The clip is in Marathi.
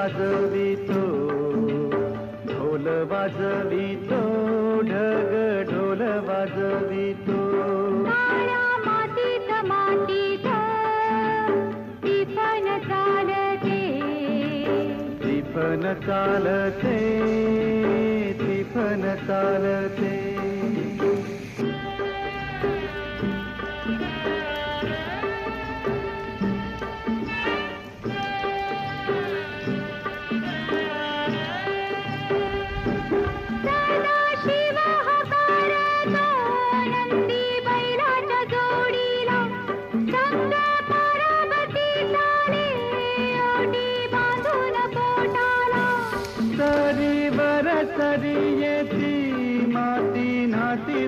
वाजवितो, ढोल वाजवितो, ढग ढोल वाजवितो. काळ्या मातीत मातीत टिपण चालते, टिपण चालते, टिपण चालते. सदाशिव हकारतो नंदी बैलाच्या जोडीला, संग पार्वती चाले ओटी बांधून पोटाला. सरीवर सरी येती माती नाती